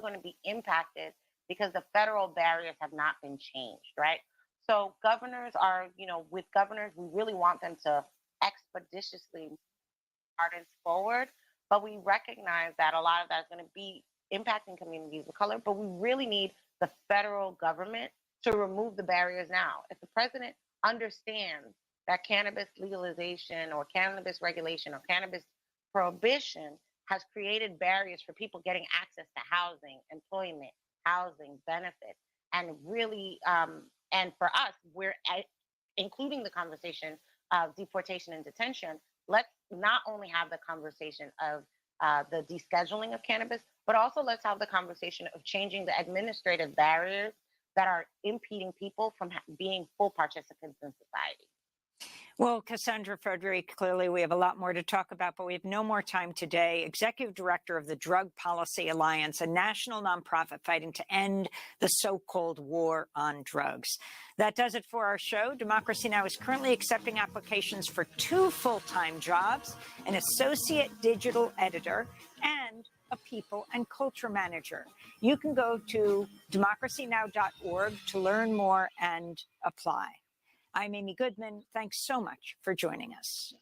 going to be impacted because the federal barriers have not been changed, right? So governors are, with governors, we really want them to expeditiously gardens forward, but we recognize that a lot of that is going to be impacting communities of color. But we really need the federal government to remove the barriers now. If the president understands that cannabis legalization or cannabis regulation or cannabis prohibition has created barriers for people getting access to housing, employment, housing, benefits, and really, and for us, including the conversation of deportation and detention. Let's not only have the conversation of the descheduling of cannabis, but also let's have the conversation of changing the administrative barriers that are impeding people from being full participants in society. Well, Cassandra Frederick, clearly we have a lot more to talk about, but we have no more time today. Executive Director of the Drug Policy Alliance, a national nonprofit fighting to end the so-called war on drugs. That does it for our show. Democracy Now! Is currently accepting applications for 2 full-time jobs, an associate digital editor and a people and culture manager. You can go to democracynow.org to learn more and apply. I'm Amy Goodman. Thanks so much for joining us.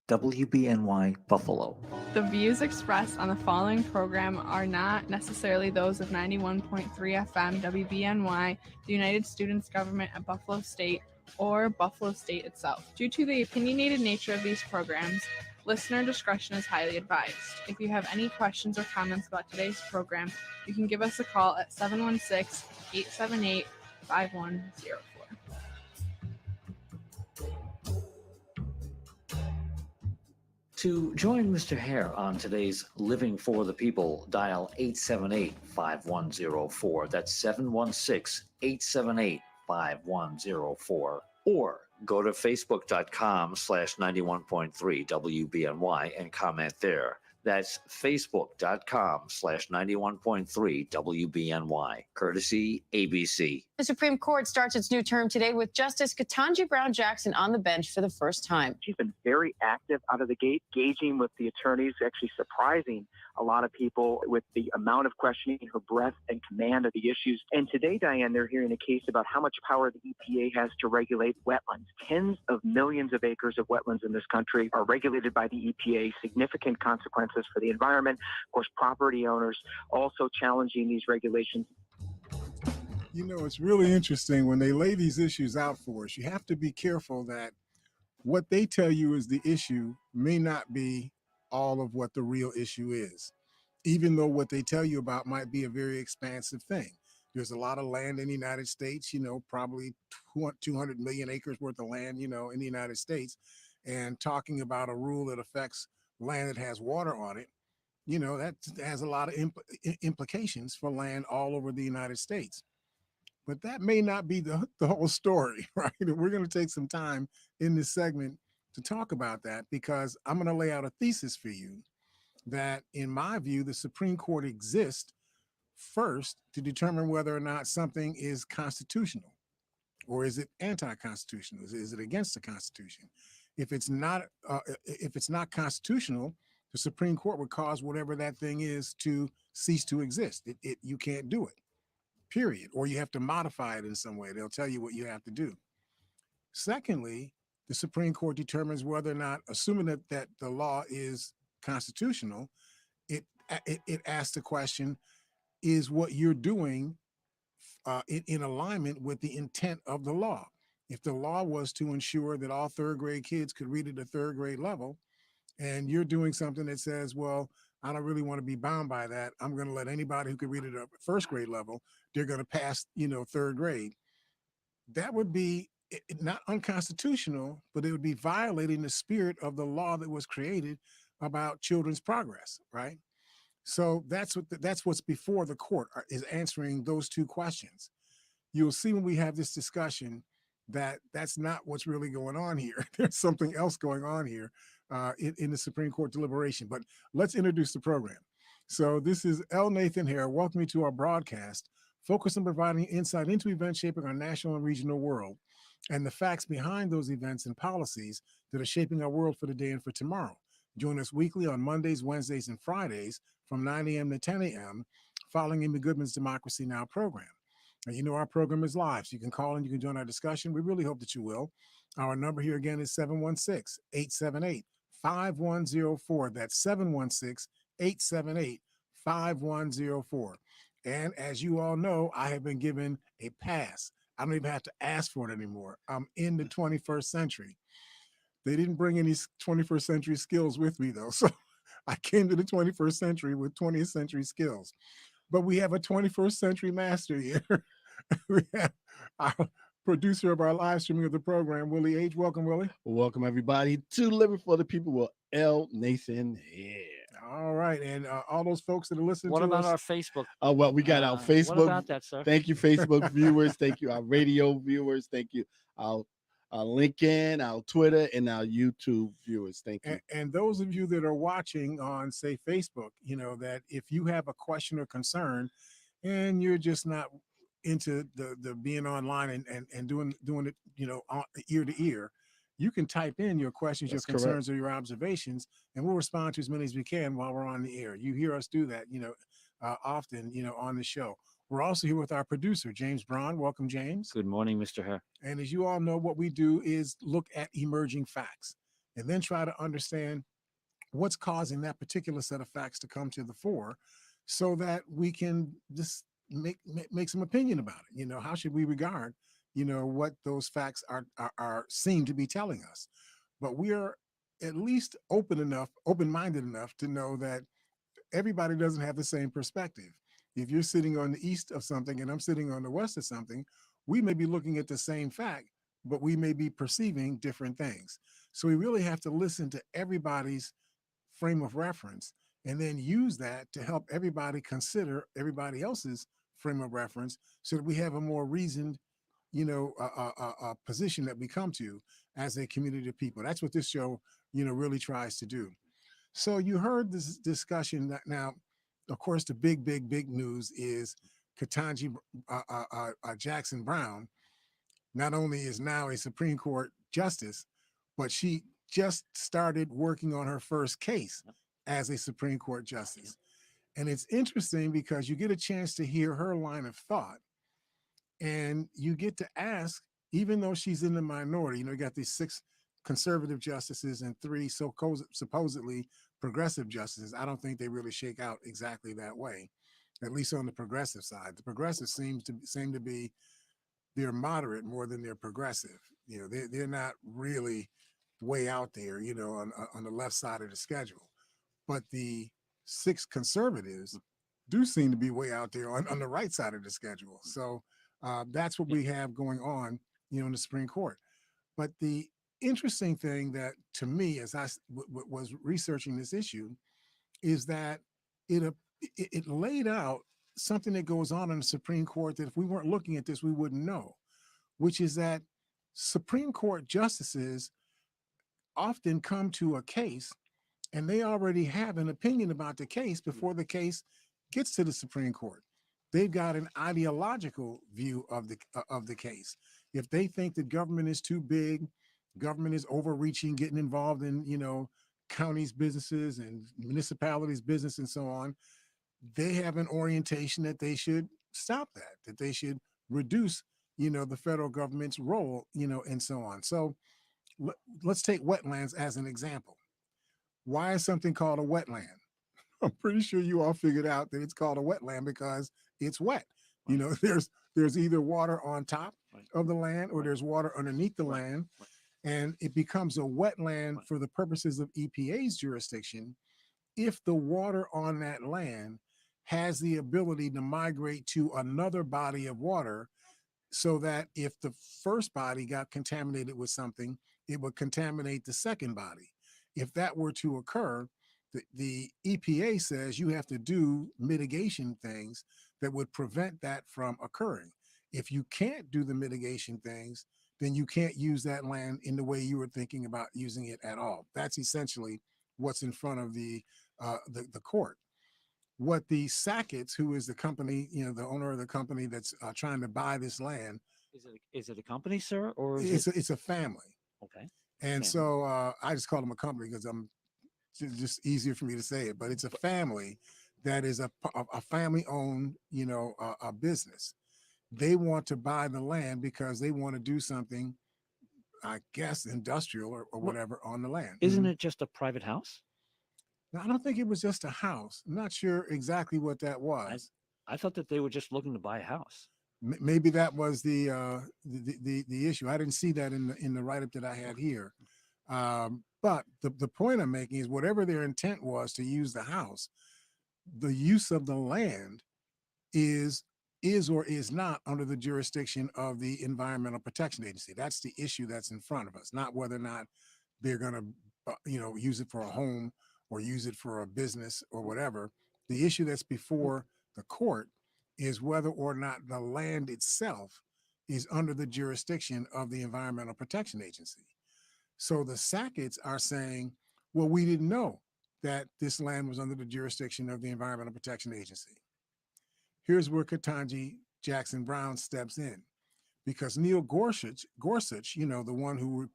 WBNY Buffalo. The views expressed on the following program are not necessarily those of 91.3 FM WBNY, the United Students Government at Buffalo State, or Buffalo State itself. Due to the opinionated nature of these programs, listener discretion is highly advised. If you have any questions or comments about today's program, you can give us a call at 716-878-5104. To join Mr. Hare on today's Living for the People, dial 878-5104. That's 716-878-5104. Or go to facebook.com/91.3 WBNY and comment there. That's facebook.com/91.3 WBNY, courtesy ABC. The Supreme Court starts its new term today with Justice Ketanji Brown Jackson on the bench for the first time. She's been very active out of the gate, engaging with the attorneys, actually surprising a lot of people with the amount of questioning, her breadth and command of the issues. And today, Diane, they're hearing a case about how much power the EPA has to regulate wetlands. Tens of millions of acres of wetlands in this country are regulated by the EPA, significant consequences for the environment. Of course, property owners also challenging these regulations. You know, it's really interesting when they lay these issues out for us. You have to be careful that what they tell you is the issue may not be all of what the real issue is, even though what they tell you about might be a very expansive thing. There's a lot of land in the United States, probably 200 million acres worth of land, in the United States, and talking about a rule that affects land that has water on it, that has a lot of implications for land all over the United States. But that may not be the whole story, right? And we're going to take some time in this segment to talk about that, because I'm going to lay out a thesis for you that, in my view, the Supreme Court exists first to determine whether or not something is constitutional, or is it anti-constitutional? Is it against the Constitution? If it's not constitutional, the Supreme Court would cause whatever that thing is to cease to exist. You can't do it, period. Or you have to modify it in some way. They'll tell you what you have to do. Secondly, the Supreme Court determines whether or not, assuming that the law is constitutional, it asks the question, is what you're doing in alignment with the intent of the law? If the law was to ensure that all third grade kids could read at the third grade level, and you're doing something that says, well, I don't really want to be bound by that, I'm going to let anybody who could read at a first grade level, they're going to pass, third grade. That would be not unconstitutional, but it would be violating the spirit of the law that was created about children's progress, right? So that's what's before the court, is answering those two questions. You'll see when we have this discussion that that's not what's really going on here. There's something else going on here in the Supreme Court deliberation. But let's introduce the program. So this is L. Nathan Hare. Welcome you to our broadcast, focused on providing insight into events shaping our national and regional world, and the facts behind those events and policies that are shaping our world for today and for tomorrow. Join us weekly on Mondays, Wednesdays, and Fridays from 9 a.m. to 10 a.m. following Amy Goodman's Democracy Now! Program. And you know, our program is live, so you can call and you can join our discussion. We really hope that you will. Our number here again is 716-878-5104. That's 716-878-5104. And as you all know, I have been given a pass. I don't even have to ask for it anymore. I'm in the 21st century. They didn't bring any 21st century skills with me, though. So I came to the 21st century with 20th century skills. But we have a 21st century master here. We have our producer of our live streaming of the program, Willie H. Welcome, Willie. Welcome, everybody, to Living for the People with L. Nathan Hare. All right. And all those folks that are listening What to about us. our Facebook? Well, we got our Facebook. What about that, sir? Thank you, Facebook viewers. Thank you, our radio viewers. Thank you, our LinkedIn, our Twitter, and our YouTube viewers. Thank you. And those of you that are watching on, say, Facebook, you know, that if you have a question or concern and you're just not into the being online and doing it, you know, ear to ear, you can type in your questions, That's your concerns, or your observations, and we'll respond to as many as we can while we're on the air. You hear us do that, you know, often, you know, on the show. We're also here with our producer, James Braun. Welcome, James. Good morning, Mr. Hare. And as you all know, what we do is look at emerging facts and then try to understand what's causing that particular set of facts to come to the fore so that we can just make some opinion about it. You know, how should we regard, you know, what those facts are seem to be telling us? But we are at least open-minded enough to know that everybody doesn't have the same perspective. If you're sitting on the east of something and I'm sitting on the west of something, we may be looking at the same fact, but we may be perceiving different things. So we really have to listen to everybody's frame of reference and then use that to help everybody consider everybody else's frame of reference so that we have a more reasoned, you know, position that we come to as a community of people. That's what this show, you know, really tries to do. So you heard this discussion that now, of course, the big news is Ketanji Jackson Brown not only is now a Supreme Court justice, but she just started working on her first case as a Supreme Court justice. And it's interesting because you get a chance to hear her line of thought and you get to ask, even though she's in the minority, you know, you got these 6 conservative justices and 3 supposedly progressive justices. I don't think they really shake out exactly that way, at least on the progressive side. The progressives seem to be they're moderate more than they're progressive. You know, they're not really way out there, you know, on the left side of the schedule. But the 6 conservatives do seem to be way out there on the right side of the schedule. So that's what we have going on, you know, in the Supreme Court. But the interesting thing that to me, as I was researching this issue, is that it laid out something that goes on in the Supreme Court that if we weren't looking at this, we wouldn't know, which is that Supreme Court justices often come to a case and they already have an opinion about the case before the case gets to the Supreme Court. They've got an ideological view of the case. If they think that government is too big, government is overreaching, getting involved in, you know, counties' businesses and municipalities' business and so on, they have an orientation that they should stop that they should reduce, you know, the federal government's role, you know, and so on. So let's take wetlands as an example. Why is something called a wetland? I'm pretty sure you all figured out that it's called a wetland because it's wet. You know, there's either water on top of the land or there's water underneath the land. And it becomes a wetland for the purposes of EPA's jurisdiction if the water on that land has the ability to migrate to another body of water so that if the first body got contaminated with something, it would contaminate the second body. If that were to occur, the EPA says you have to do mitigation things that would prevent that from occurring. If you can't do the mitigation things, then you can't use that land in the way you were thinking about using it at all. That's essentially what's in front of the court. What the Sackett's, who is the company, you know, the owner of the company that's trying to buy this land. Is it a company, sir, or it's a family? Okay. And so I just call them a company because it's just easier for me to say it, but it's a family that is a family-owned, a business. They want to buy the land because they want to do something, I guess, industrial or whatever on the land. Isn't it just a private house? Now, I don't think it was just a house. I'm not sure exactly what that was. I thought that they were just looking to buy a house. Maybe that was the issue. I didn't see that in the write-up that I had here. But the point I'm making is whatever their intent was to use the house, the use of the land is or is not under the jurisdiction of the Environmental Protection Agency. That's the issue that's in front of us, not whether or not they're going to, use it for a home or use it for a business or whatever. The issue that's before the court is whether or not the land itself is under the jurisdiction of the Environmental Protection Agency. So the Sacketts are saying, well, we didn't know that this land was under the jurisdiction of the Environmental Protection Agency. Here's where Ketanji Jackson Brown steps in, because Neil Gorsuch, the one who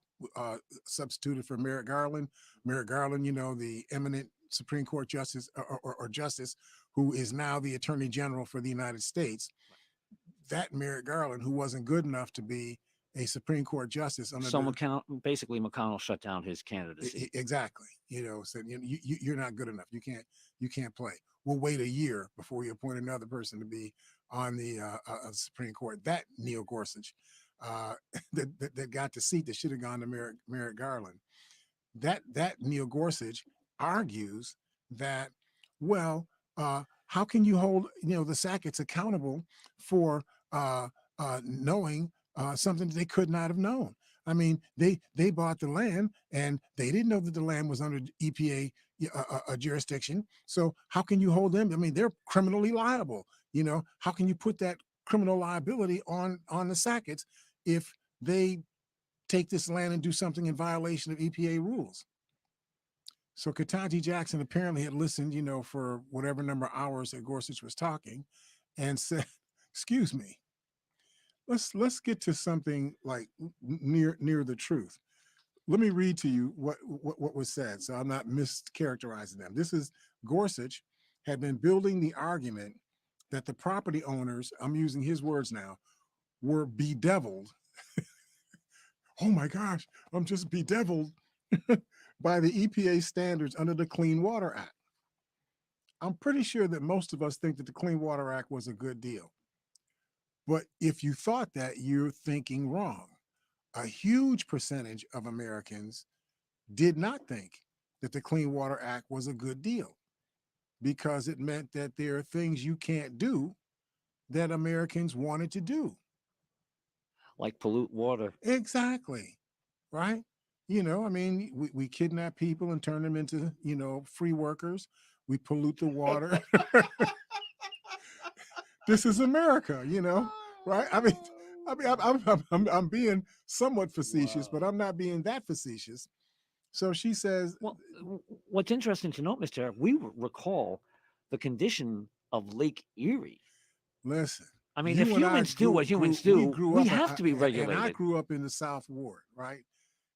substituted for Merrick Garland, the eminent Supreme Court justice or justice who is now the Attorney General for the United States, that Merrick Garland, who wasn't good enough to be a Supreme Court justice. Basically McConnell shut down his candidacy. Exactly. Said, you're not good enough. You can't play. We'll wait a year before we appoint another person to be on the Supreme Court. That Neil Gorsuch that got the seat that should have gone to Merrick Garland. That Neil Gorsuch argues that, well, how can you hold the Sacketts accountable for knowing something that they could not have known? I mean, they bought the land and they didn't know that the land was under EPA jurisdiction. So how can you hold them? I mean, they're criminally liable. How can you put that criminal liability on the Sacketts if they take this land and do something in violation of EPA rules? So Ketanji Jackson apparently had listened, for whatever number of hours that Gorsuch was talking, and said, "Excuse me, let's get to something like near the truth." Let me read to you what was said, so I'm not mischaracterizing them. This is Gorsuch had been building the argument that the property owners, I'm using his words now, were bedeviled. Oh my gosh, I'm just bedeviled by the EPA standards under the Clean Water Act. I'm pretty sure that most of us think that the Clean Water Act was a good deal. But if you thought that, you're thinking wrong. A huge percentage of Americans did not think that the Clean Water Act was a good deal because it meant that there are things you can't do that Americans wanted to do. Like pollute water. Exactly. Right? I mean, we kidnap people and turn them into, free workers. We pollute the water. This is America, right? I mean, I'm being somewhat facetious, but I'm not being that facetious. So she says, well, what's interesting to note, Mr. Hare, we recall the condition of Lake Erie. Listen, I mean, if humans do what humans do, we have to be regulated. And I grew up in the South Ward, right?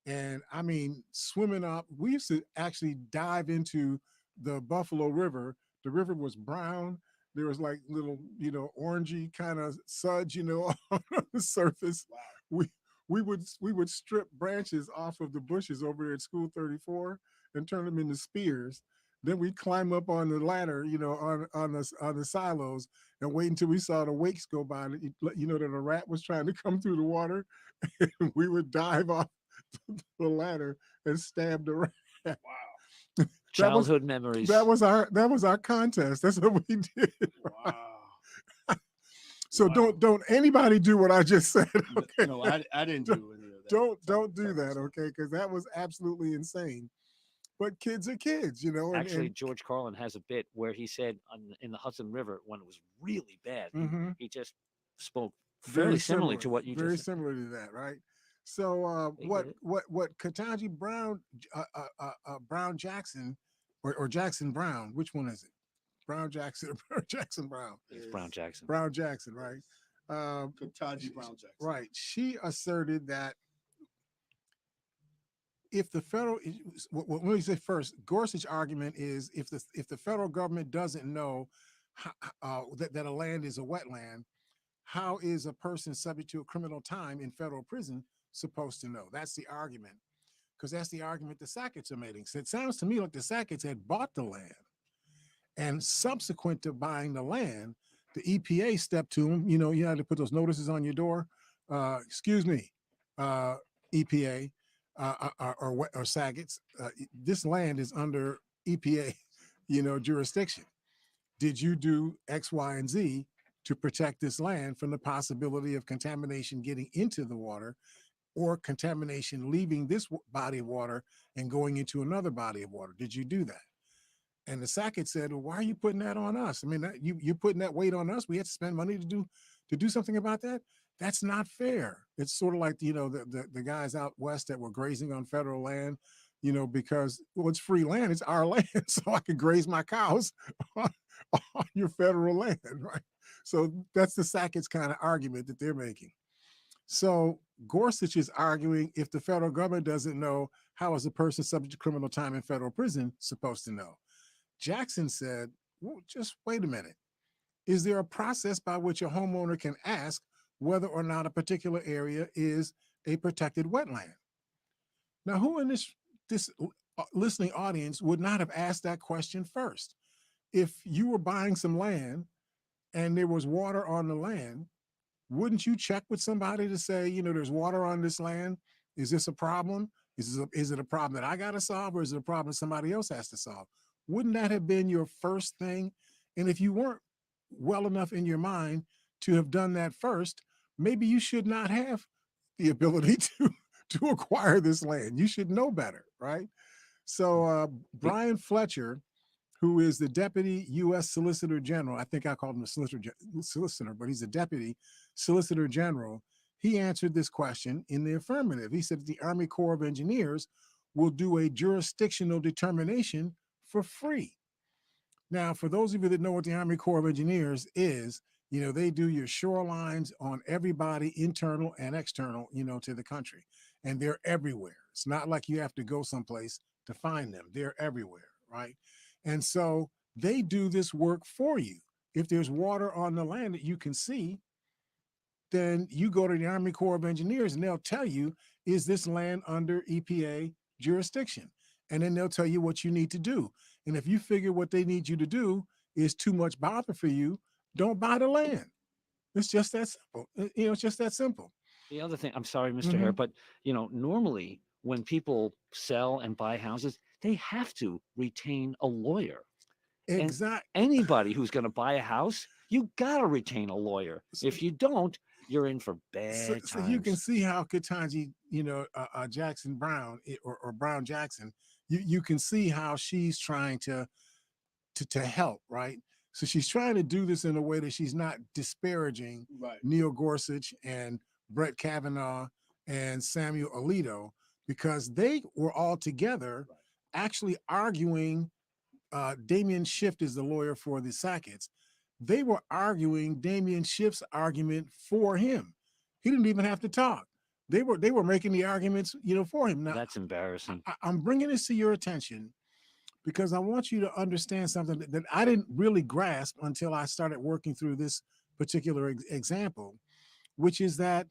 And I mean, swimming up, we used to actually dive into the Buffalo River. The river was brown. There was like little, orangey kind of suds, on the surface. Wow. We would strip branches off of the bushes over there at School 34 and turn them into spears. Then we'd climb up on the ladder, on the silos and wait until we saw the wakes go by. That a rat was trying to come through the water. And we would dive off the ladder and stab the rat. Wow. Childhood memories. That was our contest. That's what we did. Wow. So don't anybody do what I just said. Okay. No, I didn't do any of that. Don't do that, okay? Because that was absolutely insane. But kids are kids, Actually, George Carlin has a bit where he said in the Hudson River when it was really bad, he just spoke fairly similarly to what you just said. Very similar to that, right? So what Ketanji Brown Brown Jackson or Jackson Brown, which one is it? Brown Jackson or Jackson Brown? It's Brown Jackson. Brown Jackson, right? Ketanji Brown Jackson. Right. She asserted that if the federal, let me say first, Gorsuch's argument is if the federal government doesn't know that a land is a wetland, how is a person subject to a criminal time in federal prison supposed to know? That's the argument, because that's the argument the Sacketts are making. So it sounds to me like the Sacketts had bought the land, and subsequent to buying the land, the EPA stepped to them. You had to put those notices on your door. Excuse me, EPA or Sacketts. This land is under EPA, jurisdiction. Did you do X, Y, and Z to protect this land from the possibility of contamination getting into the water, or contamination leaving this body of water and going into another body of water? Did you do that? And the Sackett said, well, why are you putting that on us? I mean, you're putting that weight on us. We had to spend money to do something about that. That's not fair. It's sort of like, the guys out west that were grazing on federal land, because, well, it's free land. It's our land. So I can graze my cows on your federal land, right? So that's the Sackett's kind of argument that they're making. So Gorsuch is arguing, if the federal government doesn't know, how is a person subject to criminal time in federal prison supposed to know? Jackson said, well, just wait a minute. Is there a process by which a homeowner can ask whether or not a particular area is a protected wetland? Now, who in this listening audience would not have asked that question first? If you were buying some land and there was water on the land, wouldn't you check with somebody to say, there's water on this land? Is this a problem? Is it a problem that I got to solve, or is it a problem somebody else has to solve? Wouldn't that have been your first thing? And if you weren't well enough in your mind to have done that first, maybe you should not have the ability to acquire this land. You should know better, right? So Brian Fletcher, who is the Deputy U.S. Solicitor General, I think I called him a solicitor, but he's a Deputy Solicitor General. He answered this question in the affirmative. He said that the Army Corps of Engineers will do a jurisdictional determination for free. Now, for those of you that know what the Army Corps of Engineers is, they do your shorelines on everybody, internal and external, to the country. And they're everywhere. It's not like you have to go someplace to find them. They're everywhere, right? And so they do this work for you. If there's water on the land that you can see, then you go to the Army Corps of Engineers and they'll tell you, is this land under EPA jurisdiction? And then they'll tell you what you need to do. And if you figure what they need you to do is too much bother for you, don't buy the land. It's just that simple. It's just that simple. The other thing, I'm sorry, Mr. Hare, but normally when people sell and buy houses, they have to retain a lawyer. Exactly. Anybody who's going to buy a house, you got to retain a lawyer. If you don't, you're in for bad times. So you can see how Ketanji, Jackson Brown or Brown Jackson, you can see how she's trying to help, right? So she's trying to do this in a way that she's not disparaging Neil Gorsuch and Brett Kavanaugh and Samuel Alito, because they were all together actually arguing. Damian Schiff is the lawyer for the Sacketts. They were arguing Damian Schiff's argument for him. He didn't even have to talk. They were making the arguments, for him. Now, that's embarrassing. I'm bringing this to your attention because I want you to understand something that I didn't really grasp until I started working through this particular example, which is that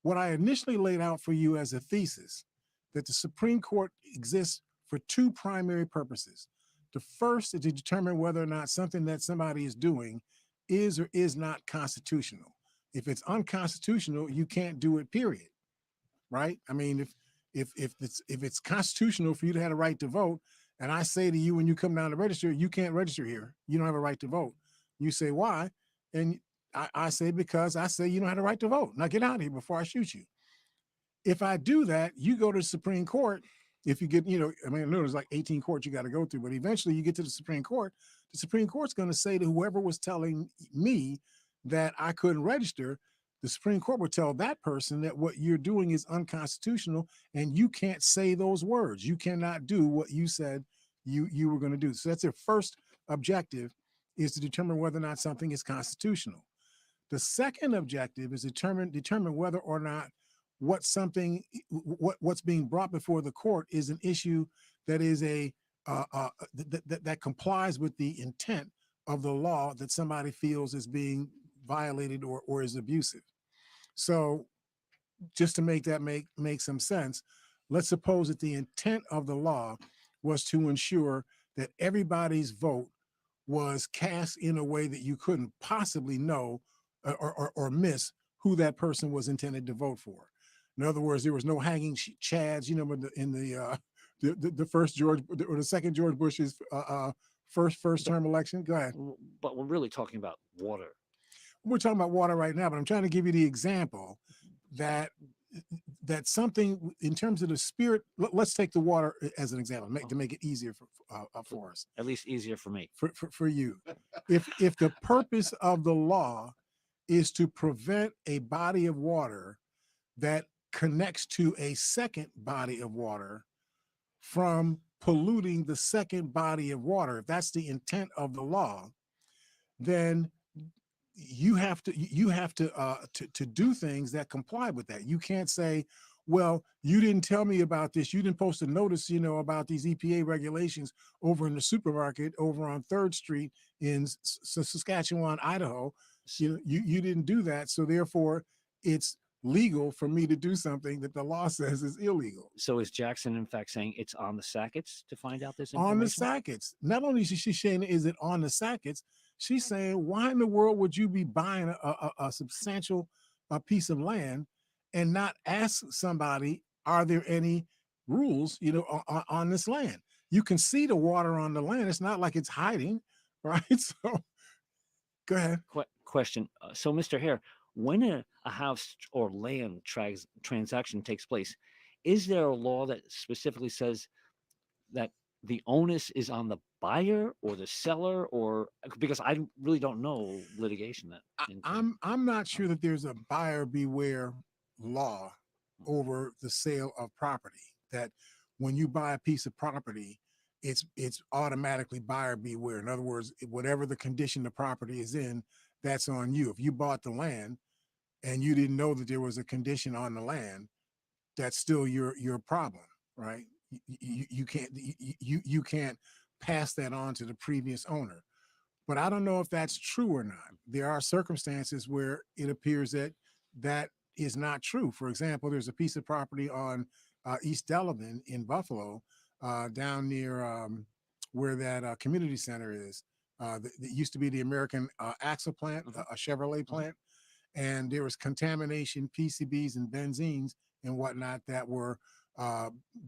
what I initially laid out for you as a thesis, that the Supreme Court exists for two primary purposes. The first is to determine whether or not something that somebody is doing is or is not constitutional. If it's unconstitutional, you can't do it, period. Right? I mean, if it's constitutional for you to have a right to vote, and I say to you when you come down to register, you can't register here. You don't have a right to vote. You say, why? And I say, because I say you don't have a right to vote. Now get out of here before I shoot you. If I do that, you go to the Supreme Court. If you get, I know there's like 18 courts you got to go through, but eventually you get to the Supreme Court is going to say to whoever was telling me that I couldn't register, the Supreme Court would tell that person that what you're doing is unconstitutional and you can't say those words. You cannot do what you said you were going to do. So that's their first objective, is to determine whether or not something is constitutional. The second objective is determine whether or not what's being brought before the court is an issue that is that complies with the intent of the law that somebody feels is being violated or is abusive. So just to make that make some sense, let's suppose that the intent of the law was to ensure that everybody's vote was cast in a way that you couldn't possibly know or miss who that person was intended to vote for. In other words, there was no hanging chads, in the first George or the second George Bush's first term election. Go ahead. But we're really talking about water. We're talking about water right now, but I'm trying to give you the example that something in terms of the spirit. Let's take the water as an example, to make it easier for us. At least easier for me. For you, if the purpose of the law is to prevent a body of water that connects to a second body of water from polluting the second body of water, if that's the intent of the law, then you have to do things that comply with that. You can't say, well, you didn't tell me about this. You didn't post a notice, about these EPA regulations over in the supermarket over on 3rd Street in Saskatchewan, Idaho. You didn't do that. So therefore, it's legal for me to do something that the law says is illegal. So is Jackson, in fact, saying it's on the Sacketts to find out this information? On the Sacketts. Not only is she saying, is it on the Sacketts, she's saying, why in the world would you be buying a substantial piece of land and not ask somebody, are there any rules, on this land? You can see the water on the land. It's not like it's hiding, right? So go ahead. Question. So, Mr. Hare, when a house or land transaction takes place, is there a law that specifically says that the onus is on the buyer or the seller, or because I really don't know litigation that I'm not sure that there's a buyer beware law over the sale of property, that when you buy a piece of property, it's automatically buyer beware. In other words, whatever the condition the property is in, that's on you. If you bought the land and you didn't know that there was a condition on the land, that's still your problem, right? You can't pass that on to the previous owner. But I don't know if that's true or not. There are circumstances where it appears that is not true. For example, there's a piece of property on East Delavan in Buffalo, down near where that community center is. That used to be the American Axle plant, a Chevrolet plant. And there was contamination, PCBs and benzenes and whatnot that were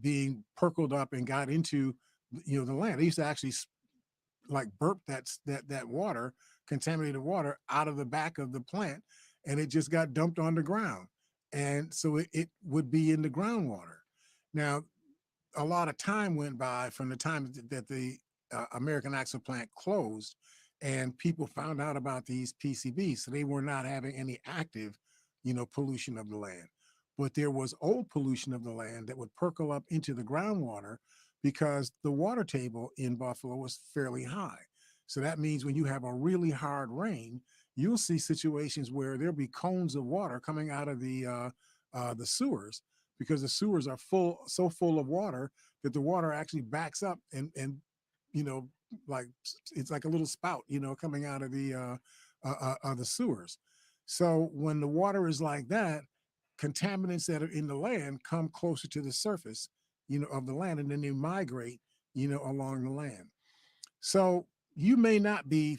being percoled up and got into the land. They used to actually like burp that water, contaminated water, out of the back of the plant, and it just got dumped on the ground. And so it would be in the groundwater. Now, a lot of time went by from the time that the American Axle plant closed, and people found out about these PCBs. So they were not having any active, pollution of the land. But there was old pollution of the land that would percolate up into the groundwater because the water table in Buffalo was fairly high. So that means when you have a really hard rain, you'll see situations where there'll be cones of water coming out of the sewers, because the sewers are so full of water that the water actually backs up and like it's like a little spout, coming out of the sewers. So when the water is like that, contaminants that are in the land come closer to the surface, of the land, and then they migrate, along the land. So you may not be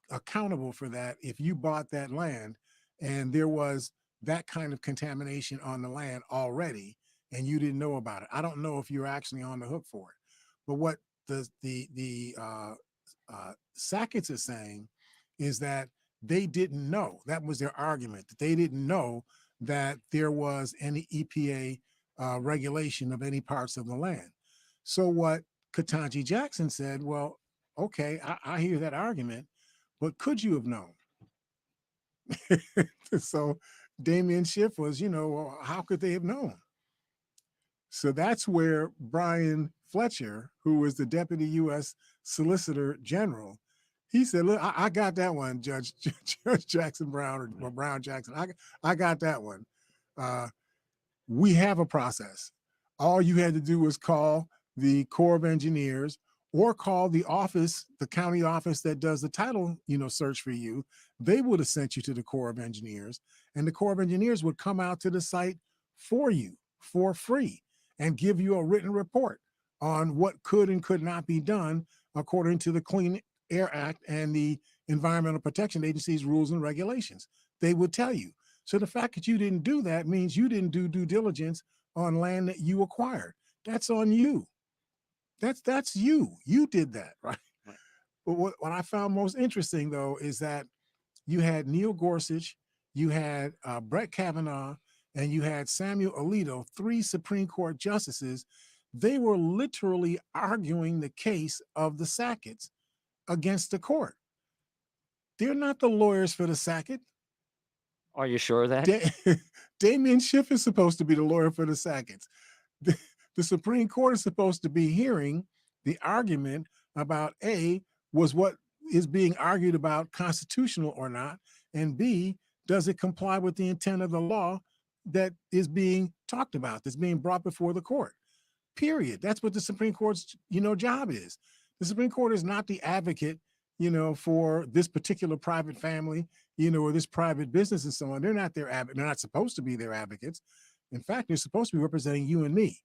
accountable for that if you bought that land and there was that kind of contamination on the land already and you didn't know about it. I don't know if you're actually on the hook for it. But what the Sacketts is saying is that they didn't know. That was their argument, that they didn't know that there was any EPA regulation of any parts of the land. So what Ketanji Jackson said, well, okay, I hear that argument, but could you have known? So Damian Schiff was, well, how could they have known? So that's where Brian Fletcher, who was the deputy U.S. Solicitor General, he said, look, I got that one, Judge Jackson Brown, or Brown Jackson. I got that one. We have a process. All you had to do was call the Corps of Engineers or call the office, the county office that does the title, search for you. They would have sent you to the Corps of Engineers, and the Corps of Engineers would come out to the site for you for free and give you a written report on what could and could not be done according to the Clean Air Act and the Environmental Protection Agency's rules and regulations. They would tell you. So the fact that you didn't do that means you didn't do due diligence on land that you acquired. That's on you. That's you. You did that, right? Right. But what I found most interesting, though, is that you had Neil Gorsuch, you had Brett Kavanaugh, and you had Samuel Alito, 3 Supreme Court justices. They were literally arguing the case of the Sacketts against the court. They're not the lawyers for the Sackett. Are you sure of that? Damian Schiff is supposed to be the lawyer for the Sacketts. The Supreme Court is supposed to be hearing the argument about A, was what is being argued about constitutional or not, and B, does it comply with the intent of the law that is being talked about, that's being brought before the court. Period. That's what the Supreme Court's, job is. The Supreme Court is not the advocate, for this particular private family, or this private business and so on. They're not their advocate. They're not supposed to be their advocates. In fact, they're supposed to be representing you and me,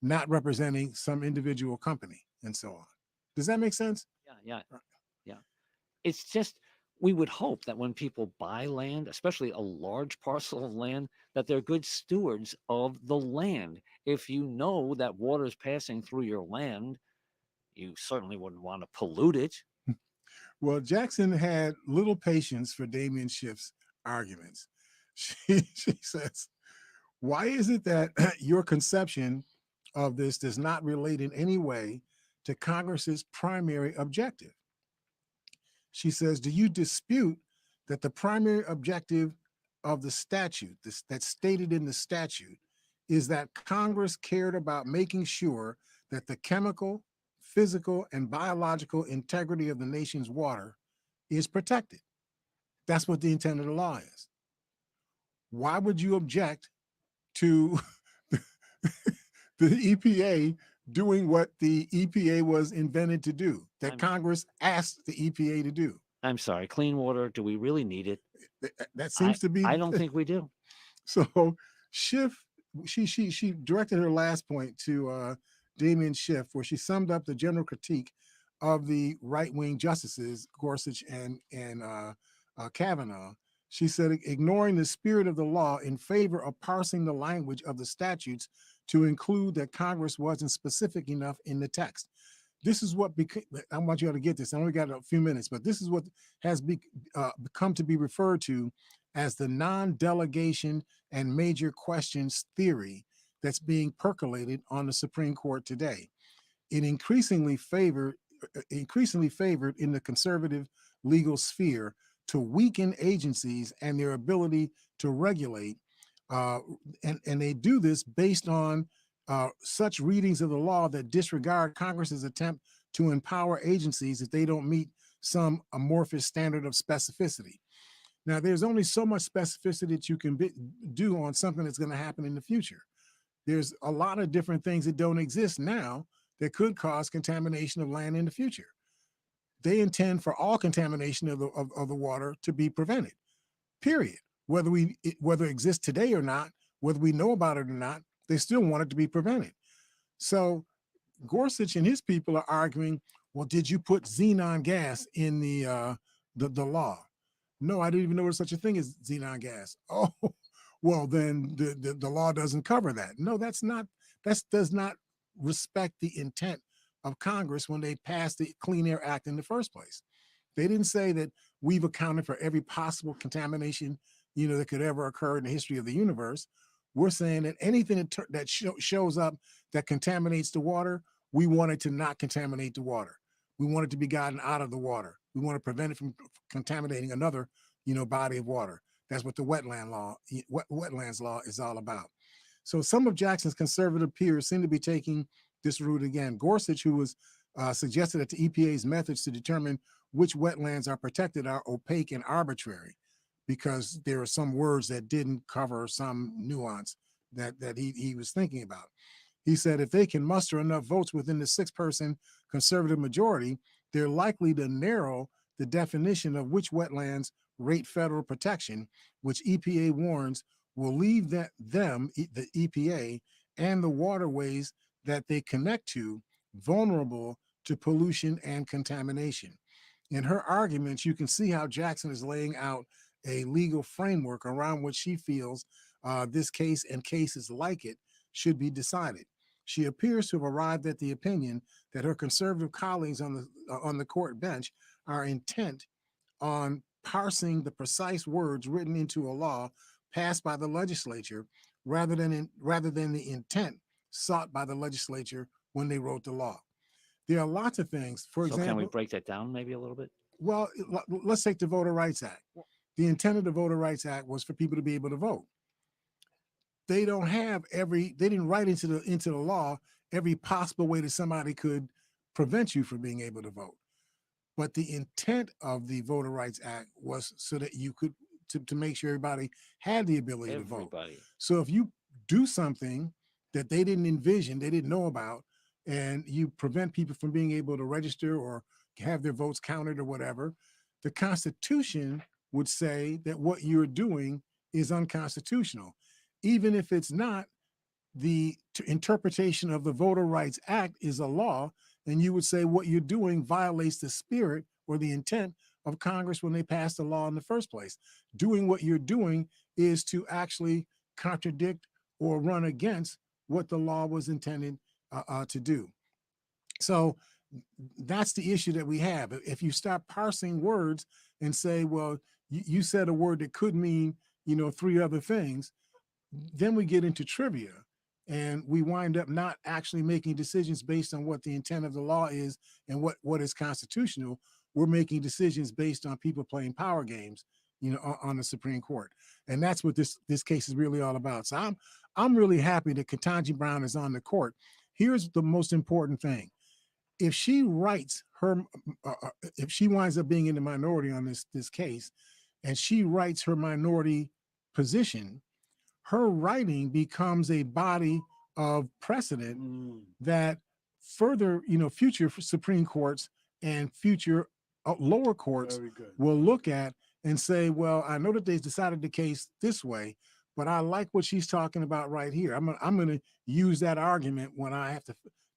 not representing some individual company and so on. Does that make sense? Yeah. It's just, we would hope that when people buy land, especially a large parcel of land, that they're good stewards of the land. If you know that water is passing through your land, you certainly wouldn't want to pollute it. Well, Jackson had little patience for Damian Schiff's arguments. She says, why is it that your conception of this does not relate in any way to Congress's primary objective? She says, do you dispute that the primary objective of the statute, that's stated in the statute, is that Congress cared about making sure that the chemical, physical, and biological integrity of the nation's water is protected? That's what the intent of the law is. Why would you object to the EPA doing what the EPA was invented to do, that Congress asked the EPA to do? I'm sorry, clean water, do we really need it? That seems to be. I don't think we do. So Schiff, she directed her last point to Damian Schiff, where she summed up the general critique of the right-wing justices, Gorsuch and Kavanaugh. She said, ignoring the spirit of the law in favor of parsing the language of the statutes to include that Congress wasn't specific enough in the text. This is what I want you all to get this. I only got a few minutes, but this is what has become to be referred to as the non-delegation and major questions theory that's being percolated on the Supreme Court today. It increasingly favored in the conservative legal sphere to weaken agencies and their ability to regulate. And they do this based on such readings of the law that disregard Congress's attempt to empower agencies if they don't meet some amorphous standard of specificity. Now, there's only so much specificity that you can do on something that's going to happen in the future. There's a lot of different things that don't exist now that could cause contamination of land in the future. They intend for all contamination of the water to be prevented, period. Whether it exists today or not, whether we know about it or not, they still want it to be prevented. So Gorsuch and his people are arguing, well, did you put xenon gas in the law? No, I didn't even know there was such a thing as xenon gas. Oh, well, then the law doesn't cover that. No, that does not respect the intent of Congress when they passed the Clean Air Act in the first place. They didn't say that we've accounted for every possible contamination, that could ever occur in the history of the universe. We're saying that anything that shows up that contaminates the water, we want it to not contaminate the water. We want it to be gotten out of the water. We want to prevent it from contaminating another, body of water. That's what the wetlands law is all about. So some of Jackson's conservative peers seem to be taking this route again. Gorsuch, who was suggested that the EPA's methods to determine which wetlands are protected are opaque and arbitrary because there are some words that didn't cover some nuance that he was thinking about. He said if they can muster enough votes within the 6-person conservative majority, they're likely to narrow the definition of which wetlands rate federal protection, which EPA warns will leave the EPA, and the waterways that they connect to vulnerable to pollution and contamination. In her arguments, you can see how Jackson is laying out a legal framework around which she feels this case and cases like it should be decided. She appears to have arrived at the opinion that her conservative colleagues on the court bench are intent on parsing the precise words written into a law passed by the legislature rather than the intent sought by the legislature when they wrote the law. There are lots of things. For example, can we break that down maybe a little bit? Well, let's take the Voter Rights Act. The intent of the Voter Rights Act was for people to be able to vote. They didn't write into the law every possible way that somebody could prevent you from being able to vote. But the intent of the Voter Rights Act was so that you could to make sure everybody had the ability to vote. So if you do something that they didn't envision, they didn't know about, and you prevent people from being able to register or have their votes counted or whatever, the Constitution would say that what you're doing is unconstitutional. Even if it's not, the interpretation of the Voter Rights Act is a law, and you would say what you're doing violates the spirit or the intent of Congress when they passed the law in the first place. Doing what you're doing is to actually contradict or run against what the law was intended to do. So that's the issue that we have. If you start parsing words and say, well, you said a word that could mean, 3 other things, then we get into trivia and we wind up not actually making decisions based on what the intent of the law is and what is constitutional. We're making decisions based on people playing power games, on the Supreme Court. And that's what this case is really all about. So I'm really happy that Ketanji Brown is on the court. Here's the most important thing. If she writes if she winds up being in the minority on this case, and she writes her minority position, her writing becomes a body of precedent that further, future Supreme Courts and future lower courts will look at and say, well, I know that they decided the case this way, but I like what she's talking about right here. I'm going to use that argument when I have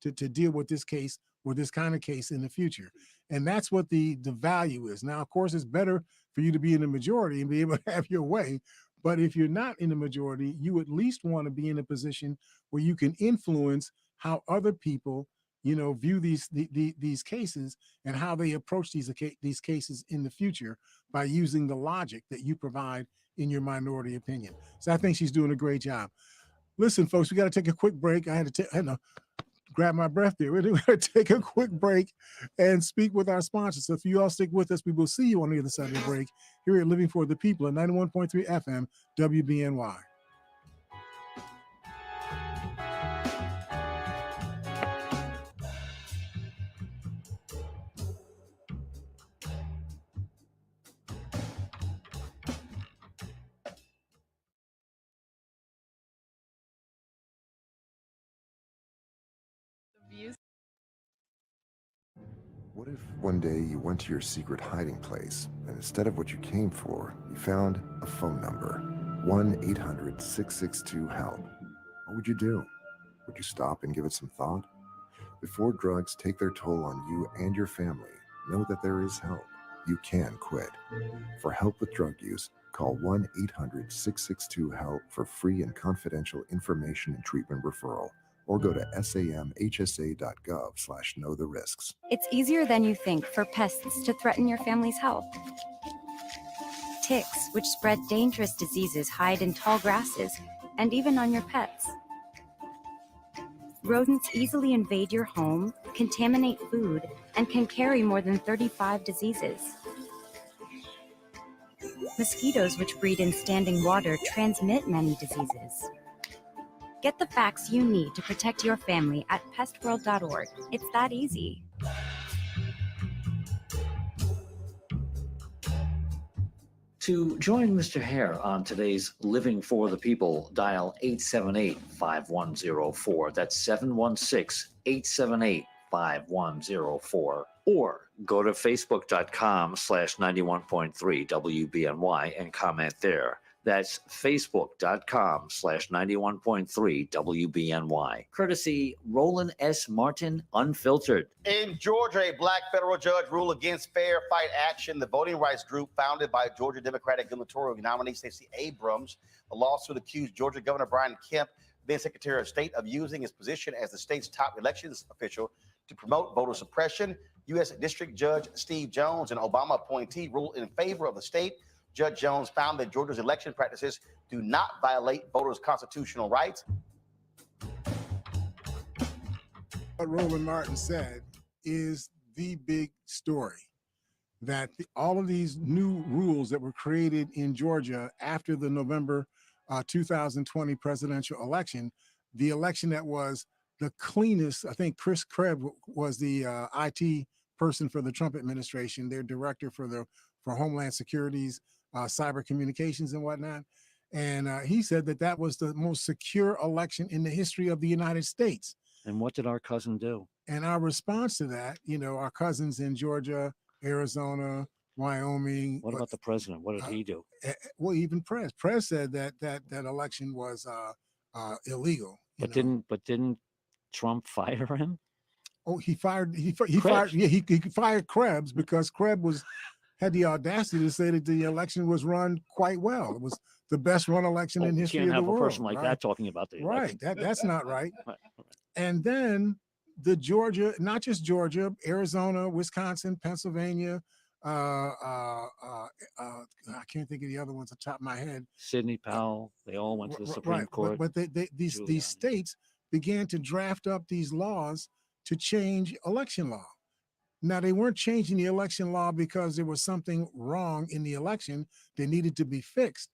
to deal with this case or this kind of case in the future. And that's what the value is. Now, of course, it's better for you to be in the majority and be able to have your way. But if you're not in the majority, you at least want to be in a position where you can influence how other people, view these cases and how they approach these cases in the future by using the logic that you provide in your minority opinion. So I think she's doing a great job. Listen, folks, we got to take a quick break. I had to grab my breath there. We're going to take a quick break and speak with our sponsors. So if you all stick with us, we will see you on the other side of the break here at Living for the People at 91.3 FM WBNY. What if one day you went to your secret hiding place and instead of what you came for, you found a phone number, 1-800-662-HELP? What would you do? Would you stop and give it some thought? Before drugs take their toll on you and your family, know that there is help. You can quit. For help with drug use, call 1-800-662-HELP for free and confidential information and treatment referral. Or go to samhsa.gov/knowtherisks. It's easier than you think for pests to threaten your family's health. Ticks, which spread dangerous diseases, hide in tall grasses and even on your pets. Rodents easily invade your home, contaminate food, and can carry more than 35 diseases. Mosquitoes, which breed in standing water, transmit many diseases. Get the facts you need to protect your family at pestworld.org. It's that easy. To join Mr. Hare on today's Living for the People, dial 878-5104. That's 716-878-5104. Or go to facebook.com/91.3 WBNY and comment there. That's facebook.com/91.3 WBNY. Courtesy Roland S. Martin Unfiltered. In Georgia, a black federal judge ruled against Fair Fight Action, the voting rights group founded by Georgia Democratic gubernatorial nominee Stacey Abrams. The lawsuit accused Georgia Governor Brian Kemp, then Secretary of State, of using his position as the state's top elections official to promote voter suppression. U.S. District Judge Steve Jones, an Obama appointee, ruled in favor of the state. Judge Jones found that Georgia's election practices do not violate voters' constitutional rights. What Roland Martin said is the big story, that all of these new rules that were created in Georgia after the November 2020 presidential election, the election that was the cleanest. I think Chris Krebs was the IT person for the Trump administration, their director for Homeland Security's cyber communications and whatnot. And he said that that was the most secure election in the history of the United States. And what did our cousin do? And our response to that, our cousins in Georgia, Arizona, Wyoming. What about the president? What did he do? Well, even Prez said that election was illegal. But didn't Trump fire him? Oh, he fired Krebs because Krebs had the audacity to say that the election was run quite well. It was the best run election in history of the world. You can't have a person like that talking about the election. Right. That's not right. And then the Georgia, not just Georgia, Arizona, Wisconsin, Pennsylvania, I can't think of the other ones on top of my head. Sidney Powell, they all went to the Supreme Court. But these states began to draft up these laws to change election law. Now, they weren't changing the election law because there was something wrong in the election that needed to be fixed.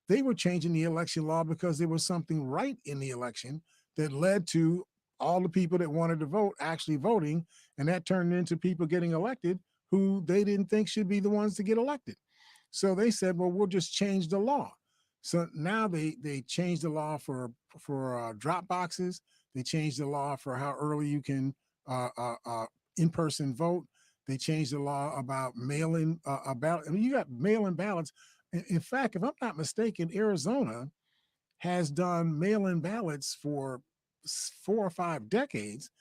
They were changing the election law because there was something right in the election that led to all the people that wanted to vote actually voting, and that turned into people getting elected who they didn't think should be the ones to get elected. So they said, well, we'll just change the law. So now they changed the law for drop boxes. They changed the law for how early you can in-person vote. They changed the law about mail-in ballot. I mean, you got mail-in ballots. In fact, if I'm not mistaken, Arizona has done mail-in ballots for 4 or 5 decades.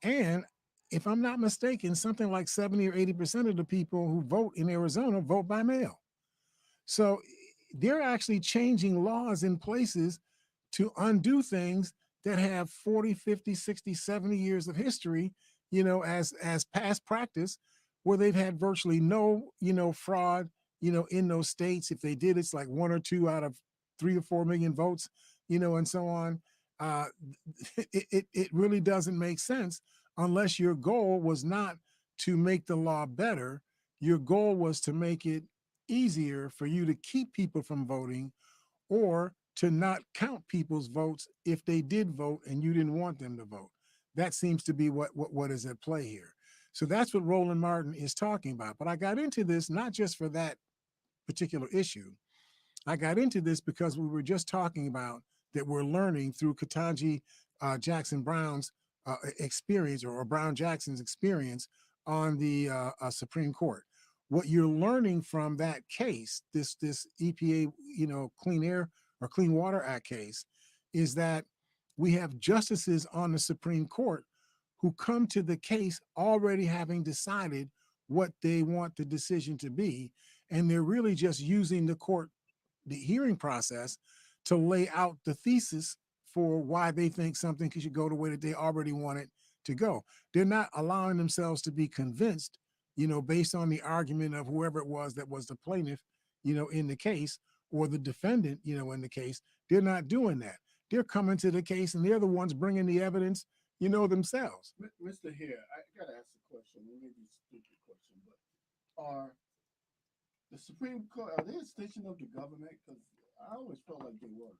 And if I'm not mistaken, something like 70 or 80% of the people who vote in Arizona vote by mail. So they're actually changing laws in places to undo things that have 40, 50, 60, 70 years of history, as past practice, where they've had virtually no, fraud, in those states. If they did, it's like 1 or 2 out of 3 or 4 million votes, and so on. It really doesn't make sense unless your goal was not to make the law better. Your goal was to make it easier for you to keep people from voting, or to not count people's votes if they did vote and you didn't want them to vote. That seems to be what is at play here. So that's what Roland Martin is talking about. But I got into this not just for that particular issue. I got into this because we were just talking about that we're learning through Ketanji Jackson Brown's experience, or Brown Jackson's experience on the Supreme Court. What you're learning from that case, this EPA, Clean Air or Clean Water Act case, is that we have justices on the Supreme Court who come to the case already having decided what they want the decision to be. And they're really just using the hearing process to lay out the thesis for why they think something should go the way that they already want it to go. They're not allowing themselves to be convinced, based on the argument of whoever it was that was the plaintiff, in the case, or the defendant, in the case. They're not doing that. They're coming to the case and they're the ones bringing the evidence, themselves. Mr. Hare, I got to ask a question. It may be a stupid question, but are the Supreme Court, are they a extension of the government? Because I always felt like they were.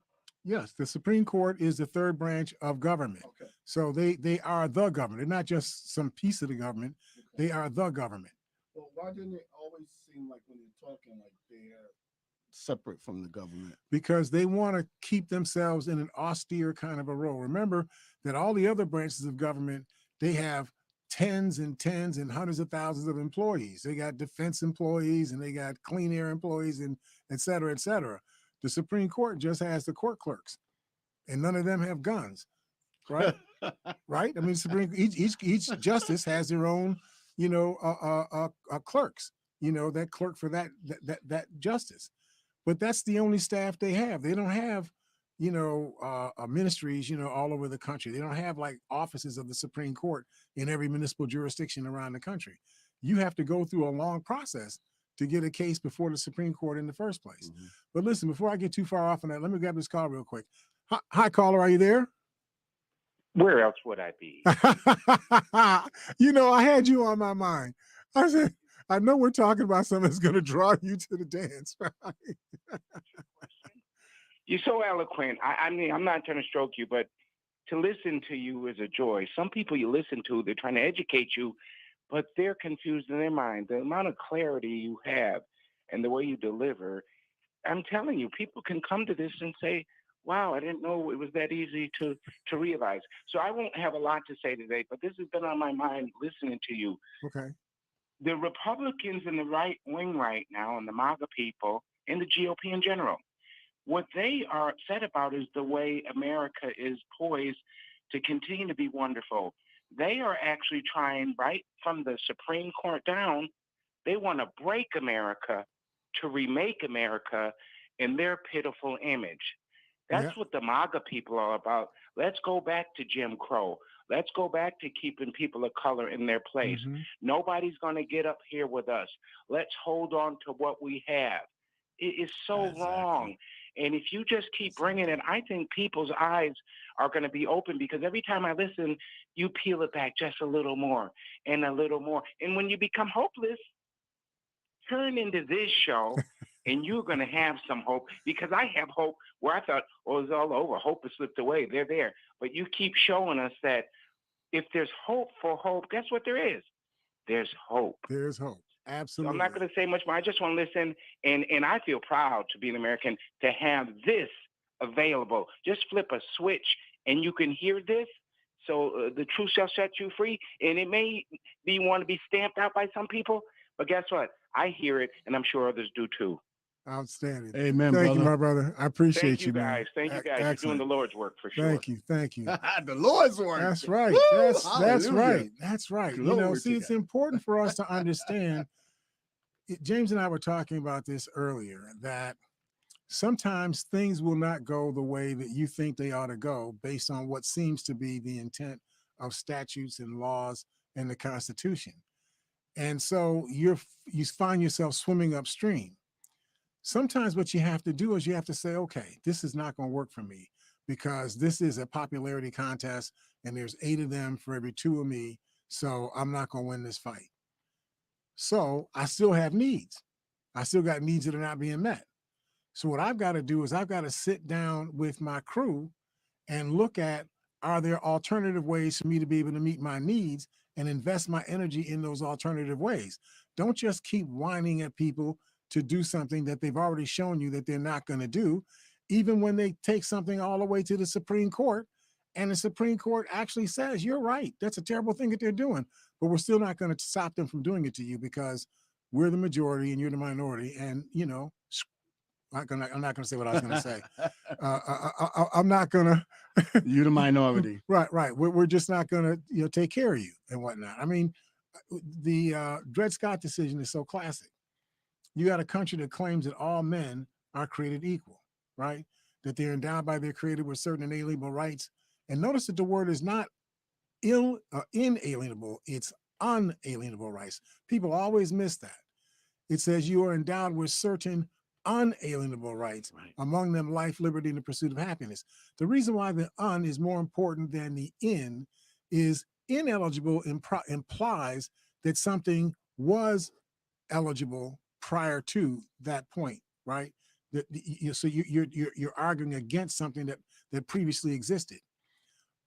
Yes, the Supreme Court is the third branch of government. Okay. So they are the government. They're not just some piece of the government. Okay. They are the government. Well, why didn't it always seem like when you're talking like they're separate from the government? Because they want to keep themselves in an austere kind of a role. Remember that all the other branches of government, they have tens and hundreds of thousands of employees. They got defense employees and they got clean air employees and et cetera, et cetera. The Supreme Court just has the court clerks, and none of them have guns, right? Right? I mean, each justice has their own, clerks. That clerk for that justice. But that's the only staff they have. They don't have, ministries, all over the country. They don't have like offices of the Supreme Court in every municipal jurisdiction around the country. You have to go through a long process to get a case before the Supreme Court in the first place. Mm-hmm. But listen, before I get too far off on that, let me grab this call real quick. Hi, caller, are you there? Where else would I be? I had you on my mind. I said, I know we're talking about something that's going to draw you to the dance, right? You're so eloquent. I mean, I'm not trying to stroke you, but to listen to you is a joy. Some people you listen to, they're trying to educate you, but they're confused in their mind. The amount of clarity you have and the way you deliver, I'm telling you, people can come to this and say, wow, I didn't know it was that easy to realize. So I won't have a lot to say today, but this has been on my mind listening to you. Okay. The Republicans in the right wing right now, and the MAGA people, and the GOP in general, what they are upset about is the way America is poised to continue to be wonderful. They are actually trying, right from the Supreme Court down, they want to break America to remake America in their pitiful image. That's what the MAGA people are about. Let's go back to Jim Crow. Let's go back to keeping people of color in their place. Mm-hmm. Nobody's going to get up here with us. Let's hold on to what we have. It is so wrong. And if you just keep bringing it, I think people's eyes are going to be open, because every time I listen, you peel it back just a little more and a little more. And when you become hopeless, turn into this show and you're going to have some hope, because I have hope where I thought, oh, it's all over. Hope has slipped away. They're there. But you keep showing us that if there's hope for hope, guess what there is? There's hope. There's hope. Absolutely. So I'm not going to say much more. I just want to listen. And I feel proud to be an American to have this available. Just flip a switch and you can hear this. So the truth shall set you free. And it may want to be stamped out by some people, but guess what? I hear it, and I'm sure others do too. Outstanding. Amen, Thank brother. you, my brother. I appreciate you, guys. Thank you, guys. Excellent. You're doing the Lord's work for sure. Thank you. The Lord's work. That's right. Woo! That's right. That's right. Glory it's important for us to understand. James and I were talking about this earlier, that sometimes things will not go the way that you think they ought to go based on what seems to be the intent of statutes and laws and the Constitution. And so you find yourself swimming upstream. Sometimes what you have to do is you have to say, okay, this is not going to work for me, because this is a popularity contest and there's 8 of them for every 2 of me. So I'm not going to win this fight. So I still have needs. I still got needs that are not being met. So what I've got to do is I've got to sit down with my crew and look at, are there alternative ways for me to be able to meet my needs, and invest my energy in those alternative ways. Don't just keep whining at people to do something that they've already shown you that they're not going to do, even when they take something all the way to the Supreme Court, and the Supreme Court actually says, you're right, that's a terrible thing that they're doing, but we're still not going to stop them from doing it to you because we're the majority and you're the minority. And, I'm not going to say what I was going to say. I'm not going to. You're the minority. Right. We're just not going to, take care of you and whatnot. I mean, the Dred Scott decision is so classic. You got a country that claims that all men are created equal, right? That they're endowed by their creator with certain inalienable rights. And notice that the word is not inalienable, it's unalienable rights. People always miss that. It says you are endowed with certain unalienable rights, right, among them life, liberty, and the pursuit of happiness. The reason why the un is more important than the in is ineligible implies that something was eligible prior to that point, right? So you're arguing against something that previously existed.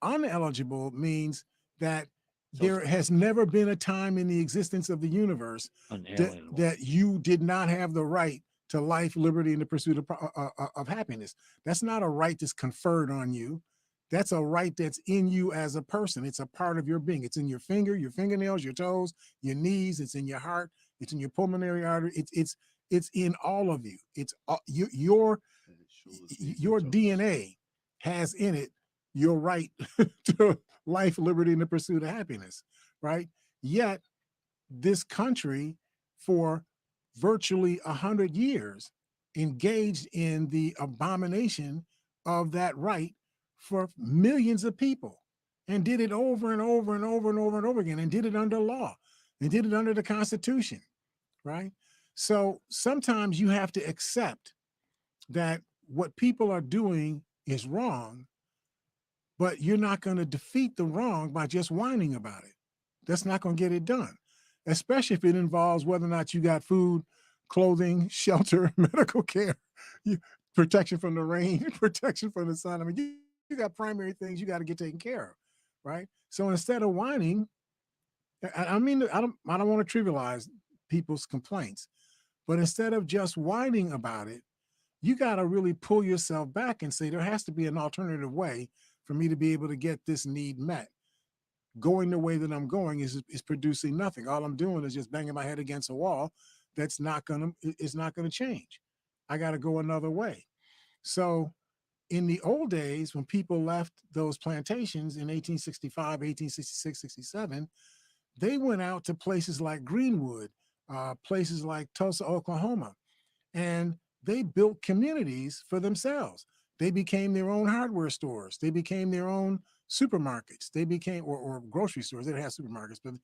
Uneligible means that there has never been a time in the existence of the universe that you did not have the right to life, liberty, and the pursuit of happiness. That's not a right that's conferred on you. That's a right that's in you as a person. It's a part of your being. It's in your fingernails, your toes, your knees. It's in your heart. It's in your pulmonary artery. It's in all of you. It's your DNA has in it your right to life, liberty, and the pursuit of happiness, right? Yet this country, for virtually 100 years, engaged in the abomination of that right for millions of people, and did it over and over and over and over and over again, and did it under law, and did it under the Constitution, right? So sometimes you have to accept that what people are doing is wrong, but you're not going to defeat the wrong by just whining about it. That's not going to get it done, especially if it involves whether or not you got food, clothing, shelter, medical care, protection from the rain, protection from the sun. I mean, you got primary things you got to get taken care of, right? So instead of whining, I mean, I don't want to trivialize people's complaints, but instead of just whining about it, you got to really pull yourself back and say, there has to be an alternative way for me to be able to get this need met. Going the way that I'm going is producing nothing. All I'm doing is just banging my head against a wall. It's not gonna change. I got to go another way. So in the old days, when people left those plantations in 1865, 1866, 67, they went out to places like Greenwood, places like Tulsa, Oklahoma, and they built communities for themselves. They became their own hardware stores. They became their own supermarkets. They became, or grocery stores. They didn't have supermarkets, but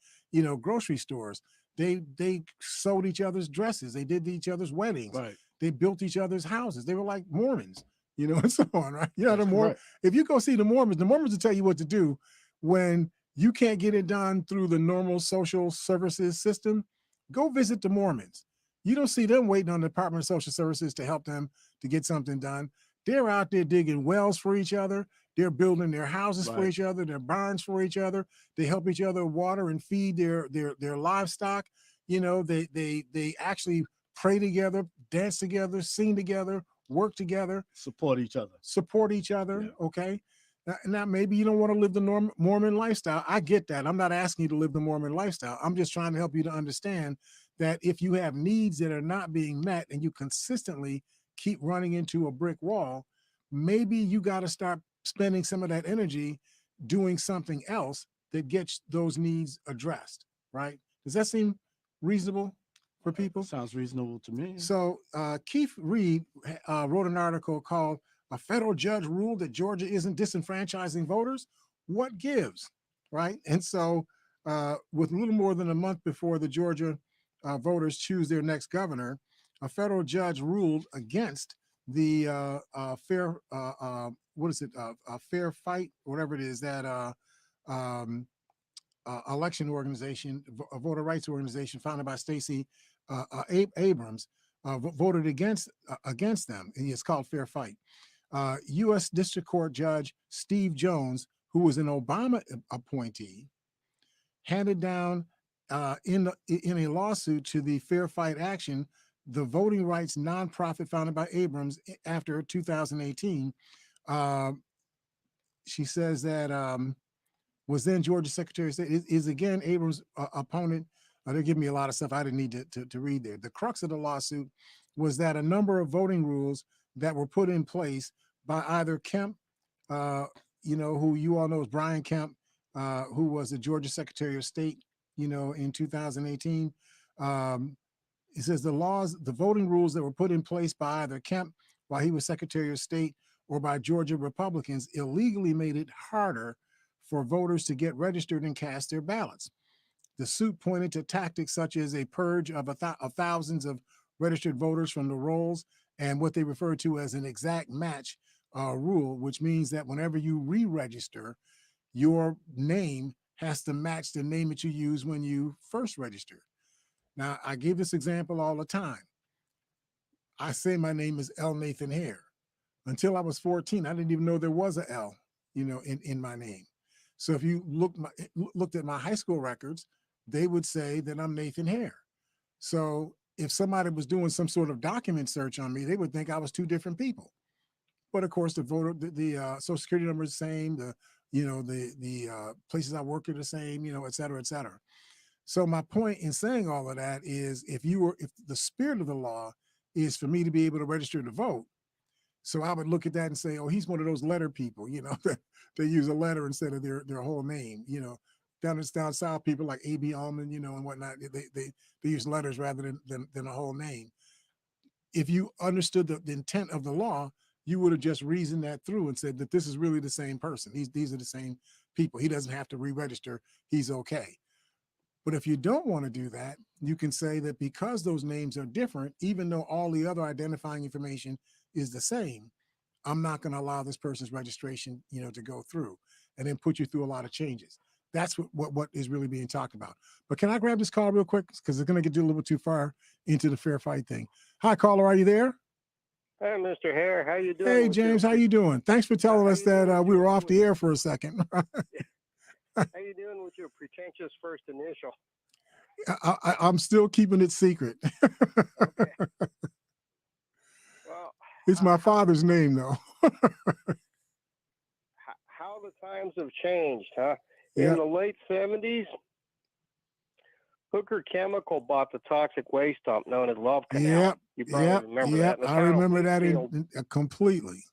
grocery stores. They sold each other's dresses. They did each other's weddings. Right. They built each other's houses. They were like Mormons, and so on, right? That's correct. If you go see the Mormons will tell you what to do when you can't get it done through the normal social services system. Go visit the Mormons. You don't see them waiting on the Department of Social Services to help them to get something done. They're out there digging wells for each other. They're building their houses for each other, their barns for each other. They help each other water and feed their livestock. They actually pray together, dance together, sing together, work together, Support each other. Yeah. Okay. Now, maybe you don't want to live the Mormon lifestyle. I get that. I'm not asking you to live the Mormon lifestyle. I'm just trying to help you to understand that if you have needs that are not being met and you consistently keep running into a brick wall, maybe you got to start spending some of that energy doing something else that gets those needs addressed, right? Does that seem reasonable for people? Sounds reasonable to me. So Keith Reed wrote an article called "A Federal Judge Ruled That Georgia Isn't Disenfranchising Voters. What Gives?" Right? And so with a little more than a month before the Georgia voters choose their next governor, a federal judge ruled against the fair fight, whatever it is, that election organization, a voter rights organization founded by Stacey Abrams, voted against them, and it's called Fair Fight. U.S. District Court Judge Steve Jones, who was an Obama appointee, handed down in a lawsuit to the Fair Fight Action, the voting rights nonprofit founded by Abrams after 2018. She says that was then Georgia Secretary of State, is again Abrams' opponent. They're giving me a lot of stuff I didn't need to read there. The crux of the lawsuit was that a number of voting rules that were put in place by either Kemp, who you all know is Brian Kemp, who was the Georgia Secretary of State, in 2018. It says the voting rules that were put in place by either Kemp while he was Secretary of State or by Georgia Republicans illegally made it harder for voters to get registered and cast their ballots. The suit pointed to tactics such as a purge of thousands of registered voters from the rolls and what they refer to as an exact match rule, which means that whenever you re-register, your name has to match the name that you used when you first registered. Now, I give this example all the time. I say my name is L. Nathan Hare. Until I was 14, I didn't even know there was a L, in my name. So if you looked at my high school records, they would say that I'm Nathan Hare. So if somebody was doing some sort of document search on me, they would think I was two different people. But of course, the social security number is the same. The places I work are the same. Et cetera, et cetera. So my point in saying all of that is, if the spirit of the law is for me to be able to register to vote, so I would look at that and say, oh, he's one of those letter people, that they use a letter instead of their whole name. Down south, people like A.B. Allman, and whatnot, they use letters rather than a whole name. If you understood the intent of the law, you would have just reasoned that through and said that this is really the same person. These are the same people. He doesn't have to re-register. He's okay. But if you don't want to do that, you can say that because those names are different, even though all the other identifying information is the same, I'm not going to allow this person's registration, to go through, and then put you through a lot of changes. That's what is really being talked about. But can I grab this call real quick? Because it's going to get a little bit too far into the fair fight thing. Hi, caller, are you there? Hey, Mr. Hare, how you doing? Hey, James, how you doing? Thanks for telling us that we were off the air for a second. How you doing with your pretentious first initial? I'm still keeping it secret. Okay. Well, it's my father's name, though. How the times have changed, huh? Yep. In the late 70s, Hooker Chemical bought the toxic waste dump known as Love Canal. You probably remember that. I remember that completely.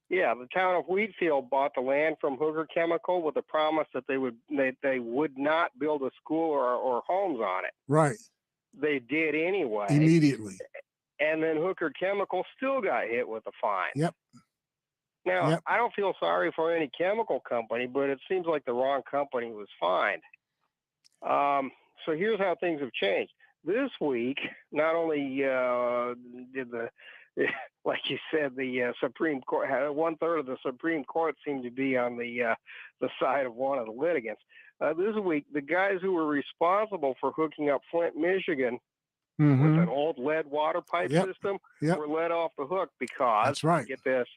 Yeah, the town of Wheatfield bought the land from Hooker Chemical with the promise that they would not build a school or homes on it. Right. They did anyway. Immediately. And then Hooker Chemical still got hit with a fine. Yep. Now, I don't feel sorry for any chemical company, but it seems like the wrong company was fined. So here's how things have changed. This week, not only did like you said, the Supreme Court, 1/3 of the Supreme Court seemed to be on the side of one of the litigants. This week, the guys who were responsible for hooking up Flint, Michigan, with an old lead water pipe system were let off the hook because, that's right. Get this,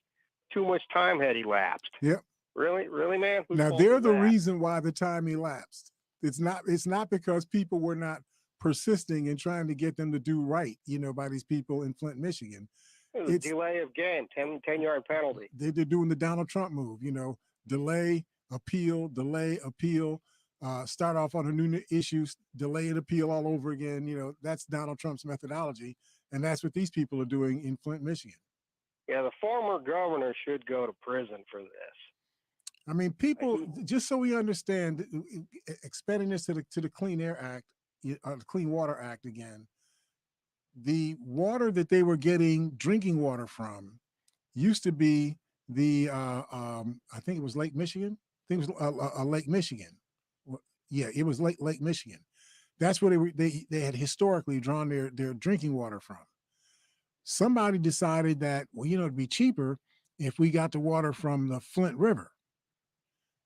too much time had elapsed. Yep. Really, man? Now they're the reason why the time elapsed. It's not because people were not persisting and trying to get them to do right, by these people in Flint, Michigan. It's a delay of game, 10-yard penalty. They're doing the Donald Trump move, delay, appeal, start off on a new issue, delay and appeal all over again. That's Donald Trump's methodology. And that's what these people are doing in Flint, Michigan. Yeah, the former governor should go to prison for this. I mean, people, just so we understand, expanding this to the Clean Air Act, the Clean Water Act again, the water that they were getting drinking water from used to be I think it was Lake Michigan. I think it was Lake Michigan. Yeah, it was Lake Michigan. That's where they had historically drawn their drinking water from. Somebody decided that, it'd be cheaper if we got the water from the Flint River.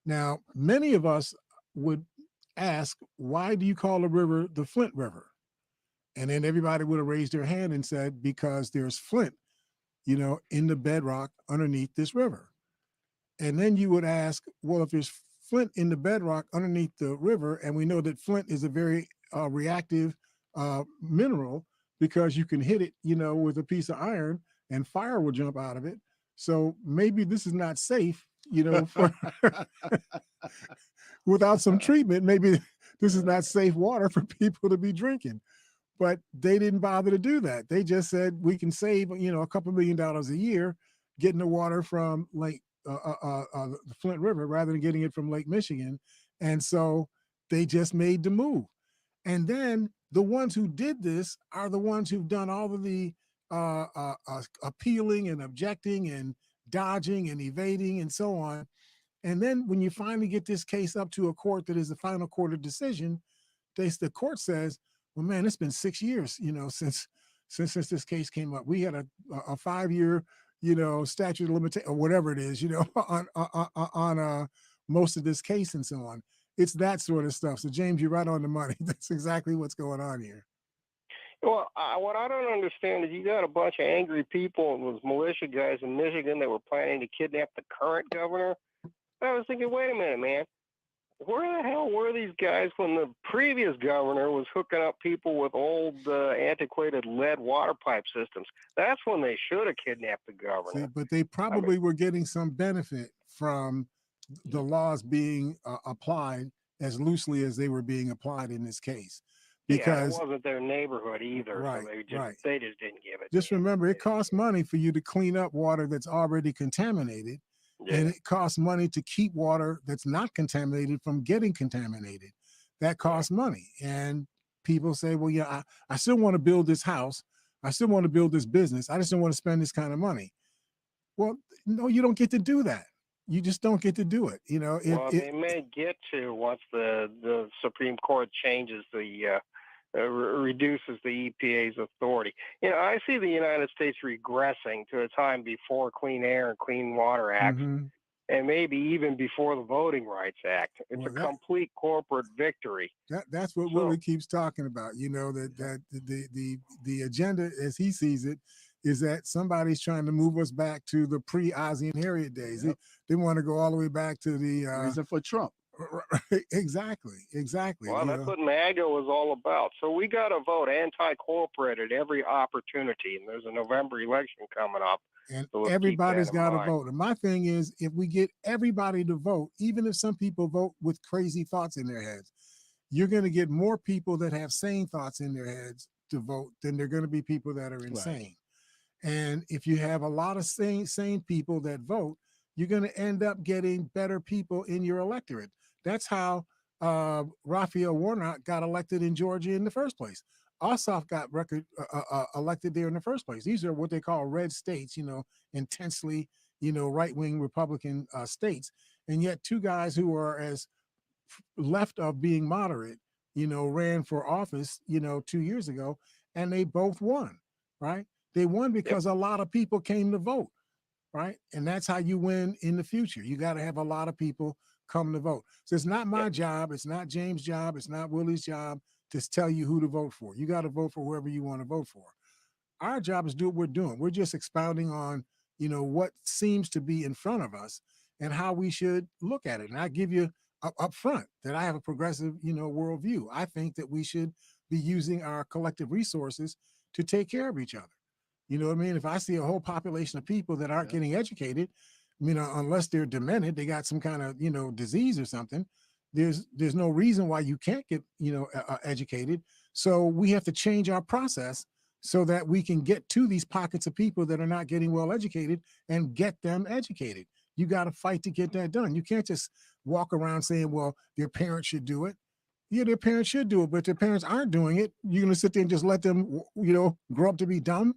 Now, many of us would ask, why do you call the river the Flint River? And then everybody would have raised their hand and said, because there's Flint, in the bedrock underneath this river. And then you would ask, well, if there's Flint in the bedrock underneath the river, and we know that Flint is a very reactive mineral because you can hit it, with a piece of iron and fire will jump out of it. So maybe this is not safe, for without some treatment, maybe this is not safe water for people to be drinking. But they didn't bother to do that. They just said we can save, a couple $1 million a year getting the water from the Flint River rather than getting it from Lake Michigan. And so they just made the move. And then the ones who did this are the ones who've done all of the appealing and objecting and dodging and evading and so on. And then when you finally get this case up to a court that is the final court of decision, the court says, well, man, it's been 6 years, since this case came up. We had a 5-year, statute of limitation or whatever it is, on most of this case and so on. It's that sort of stuff. So James, you're right on the money. That's exactly what's going on here. Well, what I don't understand is you got a bunch of angry people and those militia guys in Michigan that were planning to kidnap the current governor. I was thinking, wait a minute, man. Where the hell were these guys when the previous governor was hooking up people with old, antiquated lead water pipe systems? That's when they should have kidnapped the governor. See, but they probably were getting some benefit from the laws being applied as loosely as they were being applied in this case. Because it wasn't their neighborhood either, right, so right. they just didn't give it. Just remember, it costs money for you to clean up water that's already contaminated, and it costs money to keep water that's not contaminated from getting contaminated. That costs money, and people say, "Well, yeah, I still want to build this house. I still want to build this business. I just don't want to spend this kind of money." Well, no, you don't get to do that. You just don't get to do it. You know, They may get to once the Supreme Court changes reduces the EPA's authority. You know, I see the United States regressing to a time before Clean Air and Clean Water Act, and maybe even before the Voting Rights Act. It's a complete corporate victory. That's what Willie keeps talking about. You know, that the agenda, as he sees it, is that somebody's trying to move us back to the pre-Ozzie and Harriet days. They want to go all the way back to the reason for Trump. Exactly. Well, that's what MAGA was all about. So we got to vote anti-corporate at every opportunity, and there's a November election coming up. And everybody's got to vote. And my thing is, if we get everybody to vote, even if some people vote with crazy thoughts in their heads, you're going to get more people that have sane thoughts in their heads to vote than they're going to be people that are insane. Right. And if you have a lot of sane people that vote, you're going to end up getting better people in your electorate. That's how Raphael Warnock got elected in Georgia in the first place. Ossoff got elected there in the first place. These are what they call red states, you know, intensely, you know, right-wing Republican states. And yet two guys who are as left of being moderate, you know, ran for office, you know, 2 years ago, and they both won, right? They won because a lot of people came to vote, right? And that's how you win in the future. You got to have a lot of people come to vote. So it's not my job. It's not James' job. It's not Willie's job to tell you who to vote for. You got to vote for whoever you want to vote for. Our job is do what we're doing. We're just expounding on, you know, what seems to be in front of us and how we should look at it. And I give you up front that I have a progressive, you know, worldview. I think that we should be using our collective resources to take care of each other. You know what I mean? If I see a whole population of people that aren't getting educated, you know, unless they're demented, they got some kind of, you know, disease or something, there's no reason why you can't get, you know, educated. So we have to change our process so that we can get to these pockets of people that are not getting well educated and get them educated. You got to fight to get that done. You can't just walk around saying, well, their parents should do it. Yeah, their parents should do it, but their parents aren't doing it. You're going to sit there and just let them, you know, grow up to be dumb,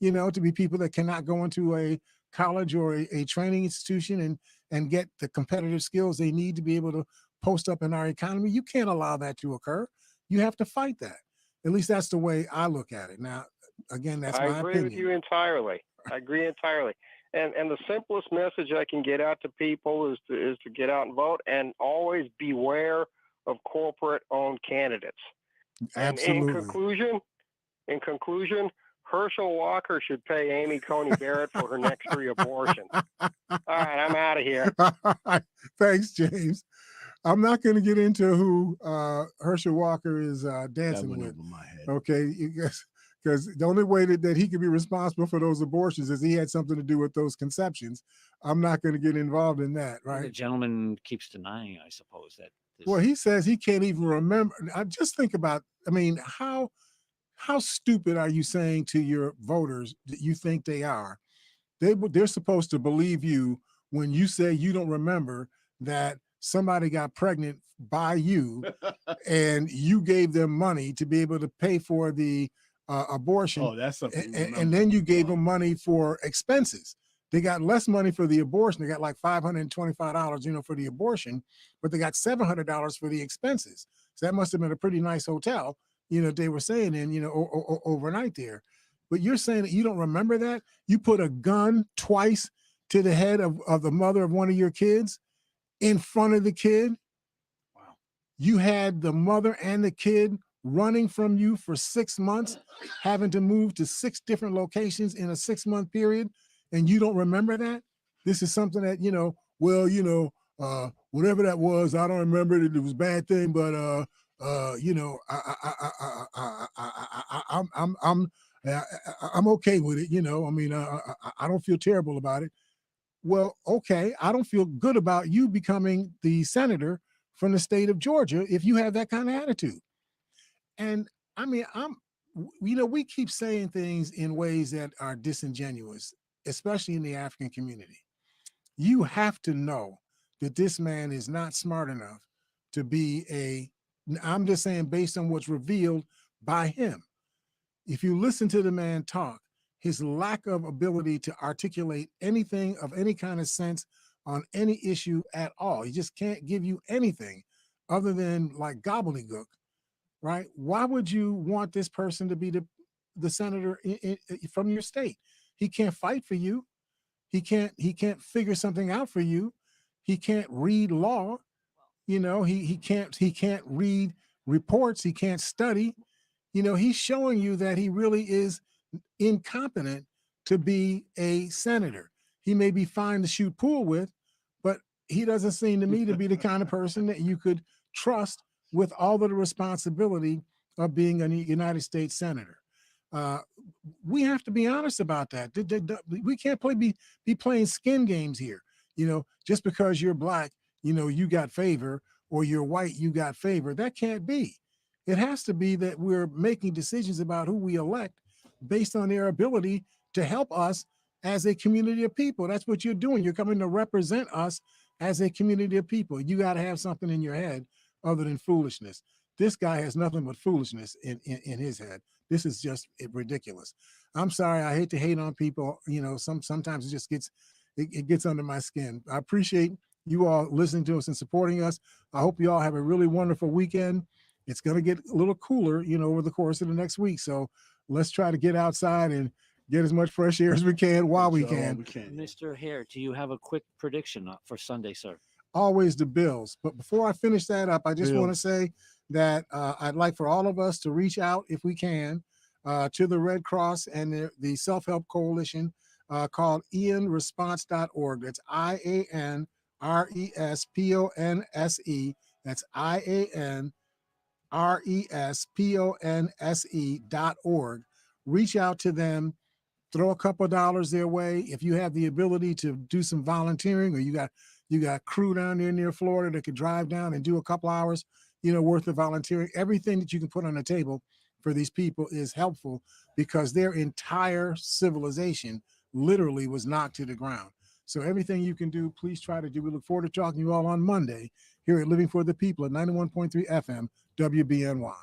you know, to be people that cannot go into a college or a training institution and get the competitive skills they need to be able to post up in our economy. You can't allow that to occur. You have to fight that. At least that's the way I look at it. Now, again, that's my opinion. I agree with you entirely. I agree entirely. And the simplest message I can get out to people is to get out and vote, and always beware of corporate-owned candidates. Absolutely. And in conclusion, Herschel Walker should pay Amy Coney Barrett for her next 3 abortions. All right, I'm out of here. Thanks, James. I'm not going to get into who Herschel Walker is dancing with. Over my head. Okay, because the only way that he could be responsible for those abortions is he had something to do with those conceptions. I'm not going to get involved in that, right? The gentleman keeps denying, I suppose, that. Well, he says he can't even remember. I just think about, I mean, how stupid are you saying to your voters that you think they are? They're supposed to believe you when you say you don't remember that somebody got pregnant by you and you gave them money to be able to pay for the abortion. Oh, that's something. And then you gave them money for expenses. They got less money for the abortion. They got like $525, you know, for the abortion, but they got $700 for the expenses. So that must have been a pretty nice hotel, you know, they were saying in, you know, overnight there. But you're saying that you don't remember that? You put a gun twice to the head of the mother of one of your kids in front of the kid. Wow. You had the mother and the kid running from you for 6 months, having to move to 6 different locations in a 6-month period, and you don't remember that? This is something that, you know, well, you know, whatever that was, I don't remember it. It was a bad thing, but I'm okay with it. I don't feel terrible about it. Well, okay, I don't feel good about you becoming the senator from the state of Georgia if you have that kind of attitude. And I mean, we keep saying things in ways that are disingenuous, especially in the African community. You have to know that this man is not smart enough to be I'm just saying, based on what's revealed by him. If you listen to the man talk, his lack of ability to articulate anything of any kind of sense on any issue at all, he just can't give you anything other than like gobbledygook, right? Why would you want this person to be the senator from your state? He can't fight for you. He can't figure something out for you. He can't read law. He can't read reports. He can't study. He's showing you that he really is incompetent to be a senator. He may be fine to shoot pool with, but he doesn't seem to me to be the kind of person that you could trust with all of the responsibility of being a United States senator. We have to be honest about that. We can't be playing skin games here. Just because you're black, you got favor, or you're white, you got favor. That can't be. It has to be that we're making decisions about who we elect based on their ability to help us as a community of people. That's what you're doing. You're coming to represent us as a community of people. You got to have something in your head other than foolishness. This guy has nothing but foolishness in his head. This is just ridiculous. I'm sorry. I hate to hate on people. Sometimes it just gets under my skin. I appreciate you all listening to us and supporting us. I hope you all have a really wonderful weekend. It's going to get a little cooler, over the course of the next week. So let's try to get outside and get as much fresh air as we can while we can. Mr. Hare, do you have a quick prediction for Sunday, sir? Always the Bills. But before I finish that up, I just want to say that I'd like for all of us to reach out, if we can, to the Red Cross and the Self-Help Coalition called IANResponse.org. That's IANRESPONSE. That's IANRESPONSE.org. Reach out to them, throw a couple of dollars their way. If you have the ability to do some volunteering, or you got crew down there near Florida that could drive down and do a couple hours, worth of volunteering, everything that you can put on the table for these people is helpful, because their entire civilization literally was knocked to the ground. So everything you can do, please try to do. We look forward to talking to you all on Monday here at Living for the People at 91.3 FM WBNY.